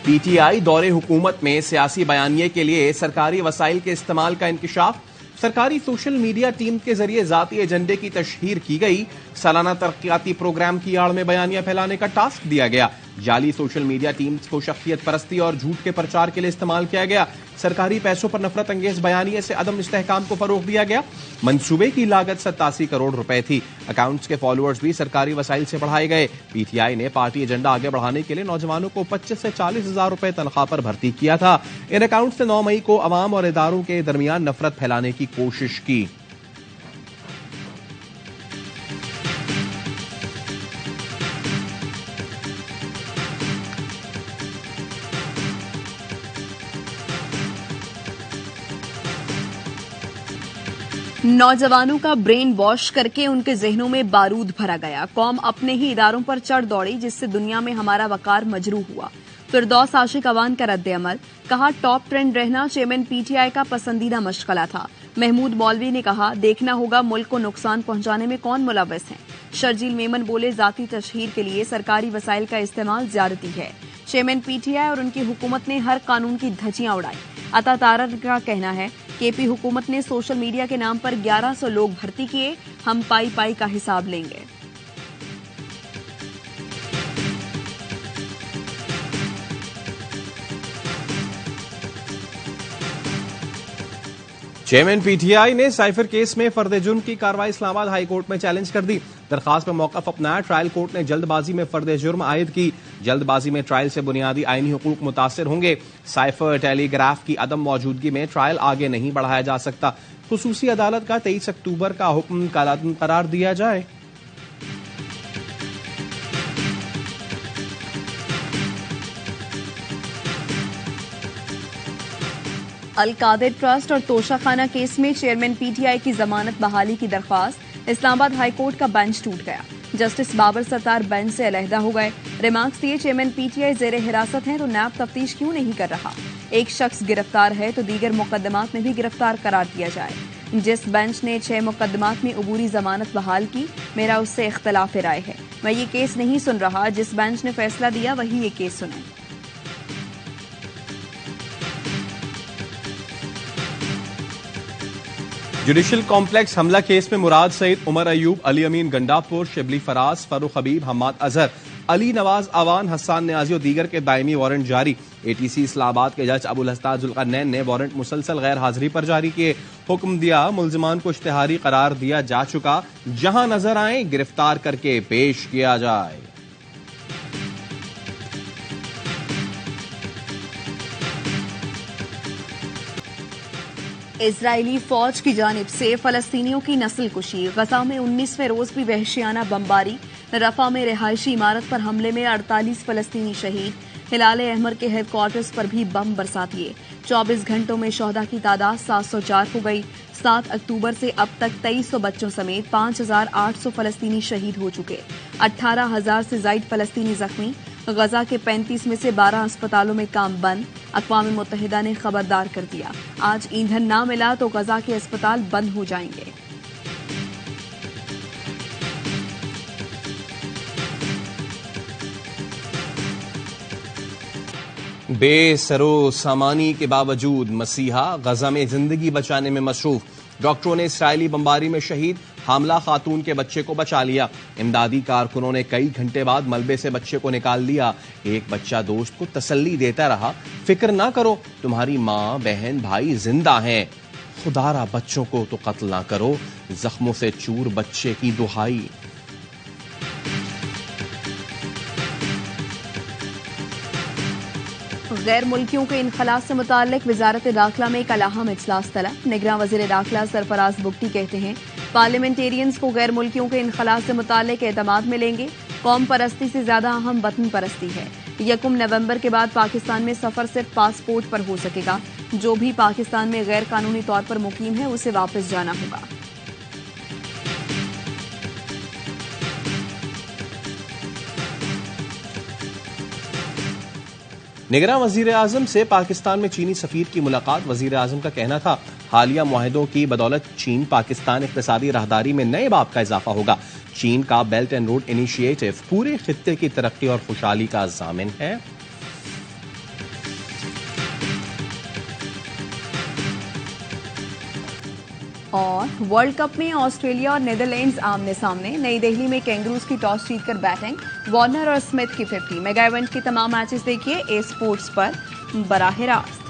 PTI दौरे हुकूमत में सियासी बयानिए के लिए सरकारी वसाइल के इस्तेमाल का इंकिशाफ। सरकारी सोशल मीडिया टीम के जरिए जाती एजेंडे की तशहीर की गई। सालाना तरक्याती प्रोग्राम की आड़ में बयानिया फैलाने का टास्क दिया गया। जाली सोशल मीडिया टीम्स को शख्सियत परस्ती और झूठ के प्रचार के लिए इस्तेमाल किया गया। सरकारी पैसों पर नफरत अंगेज बयानिए से अदम इस्तेहकाम को फरोग दिया गया। मंसूबे की लागत 87 करोड़ रुपए थी। अकाउंट्स के फॉलोअर्स भी सरकारी वसाइल से बढ़ाए गए। पीटीआई ने पार्टी एजेंडा आगे बढ़ाने के लिए नौजवानों को 25 से 40 हजार रुपए तनख्वाह पर भर्ती किया था। इन अकाउंट्स ने 9 मई को अवाम और इदारों के दरमियान नफरत फैलाने की कोशिश की। नौजवानों का ब्रेन वॉश करके उनके जहनों में बारूद भरा गया। कौम अपने ही इदारों पर चढ़ दौड़ी, जिससे दुनिया में हमारा वकार मजरूह हुआ। फिरदौस आशिक अवान का रद्द-ए-अमल। कहा, टॉप ट्रेंड रहना चेयरमैन पीटीआई का पसंदीदा मशगला था। महमूद मौलवी ने कहा, देखना होगा मुल्क को नुकसान पहुंचाने में कौन मुलव्वस है। शर्जील मेमन बोले, जाती तशहीर के लिए सरकारी वसाइल का इस्तेमाल ज्यादती है। चेयरमैन पीटीआई और उनकी हुकूमत ने हर कानून की धज्जियां उड़ाई। अता तारर का कहना है, केपी हुकूमत ने सोशल मीडिया के नाम पर 1100 लोग भर्ती किए, हम पाई पाई का हिसाब लेंगे। चेयरमैन पीटीआई ने साइफर केस में फर्द जुर्म की कार्रवाई इस्लामाबाद हाई कोर्ट में चैलेंज कर दी। दरखास्त पर मौकफ अपनाया। ट्रायल कोर्ट ने जल्दबाजी में फर्द जुर्म आयद की। जल्दबाजी में ट्रायल से बुनियादी आईनी हुकूक मुतासिर होंगे। साइफर टेलीग्राफ की अदम मौजूदगी में ट्रायल आगे नहीं बढ़ाया जा सकता। खुसूसी अदालत का 23 अक्टूबर का हुक्म कालादम करार दिया जाए। अल-कादिर ट्रस्ट और तोशाखाना केस में चेयरमैन पीटीआई की जमानत बहाली की दरख्वास्त। इस्लामाबाद हाई कोर्ट का बेंच टूट गया। जस्टिस बाबर सत्तार बेंच से अलहदा हो गए। रिमार्क्स दिए, चेयरमैन पीटीआई जेर हिरासत हैं तो नैब तफ्तीश क्यों नहीं कर रहा। एक शख्स गिरफ्तार है तो दीगर मुकदमात में भी गिरफ्तार करार दिया जाए। जिस बेंच ने 6 मुकदमात में अबूरी जमानत बहाल की, मेरा उससे इख्तलाफ राय है। मैं ये केस नहीं सुन रहा। जिस बेंच ने फैसला दिया वही ये केस सुने। जुडिशल कॉम्प्लेक्स हमला केस में मुराद सईद, उमर अयूब, अली अमीन गंडापुर, शिबली फराज, फरूख हबीब, हम्माद अजहर, अली नवाज अवान, हसन न्याजी और दीगर के दायमी वारंट जारी। एटीसी इस्लामाबाद के जज अबुल हस्ताज जुल्करनैन ने वारंट मुसलसल गैर हाजिरी पर जारी किए। हुक्म दिया, मुल्जिमान को इश्तिहारी करार दिया जा चुका, जहां नजर आए गिरफ्तार करके पेश किया जाए। इजरायली फौज की जानिब से फलस्तीनियों की नस्ल कुशी। गजा में 19वें रोज भी वहशियाना बमबारी। रफा में रिहायशी इमारत पर हमले में 48 फलस्तीनी शहीद। हिलाल अहमर के हेडक्वार्टर्स पर भी बम बरसा दिए। 24 घंटों में शोहदा की तादाद 704 हो गई। 7 अक्टूबर से अब तक 2300 बच्चों समेत 5800 फलस्तीनी शहीद हो चुके। 18,000 से जायद फलस्तीनी जख्मी। गजा के 35 में से 12 अस्पतालों में काम बंद। अक़वाम मुत्तहिदा ने खबरदार कर दिया, आज ईंधन ना मिला तो गजा के अस्पताल बंद हो जाएंगे। बेसरो सामानी के बावजूद मसीहा गजा में जिंदगी बचाने में मसरूफ। डॉक्टरों ने इसराइली बमबारी में शहीद हामला खातून के बच्चे को बचा लिया। इमदादी कारकुनों ने कई घंटे बाद मलबे से बच्चे को निकाल लिया। एक बच्चा दोस्त को तसल्ली देता रहा, फिक्र ना करो, तुम्हारी माँ बहन भाई जिंदा हैं। खुदारा बच्चों को तो कत्ल ना करो, जख्मों से चूर बच्चे की दुहाई। गैर मुल्कियों के इनखला से मुताल्लिक वजारत दाखिला में एक अहम इजलास तलब। निगरां वज़ीर दाखिला सरफराज बुगटी कहते हैं, पार्लियामेंटेरियंस को गैर मुल्कियों के इनखला से मुताल्लिक एतमाद मिलेंगे। कौम परस्ती से ज्यादा अहम वतन परस्ती है। 1 नवंबर के बाद पाकिस्तान में सफर सिर्फ पासपोर्ट पर हो सकेगा। जो भी पाकिस्तान में गैर कानूनी तौर पर मुकीम है उसे वापस जाना होगा। निगरां वजीर आजम से पाकिस्तान में चीनी सफीर की मुलाकात। वजीर आजम का कहना था, हालिया मुआहदों की बदौलत चीन पाकिस्तान इक्तिसादी राहदारी में नए बाब का इजाफा होगा। चीन का बेल्ट एंड रोड इनिशिएटिव पूरे खित्ते की तरक्की और खुशहाली का ज़ामिन है। और वर्ल्ड कप में ऑस्ट्रेलिया और नीदरलैंड्स आमने सामने। नई दिल्ली में कैंगरूज की टॉस जीतकर बैटिंग, वार्नर और स्मिथ की 50। मेगा इवेंट के तमाम मैचेस देखिए ए स्पोर्ट्स पर बराह रास्त।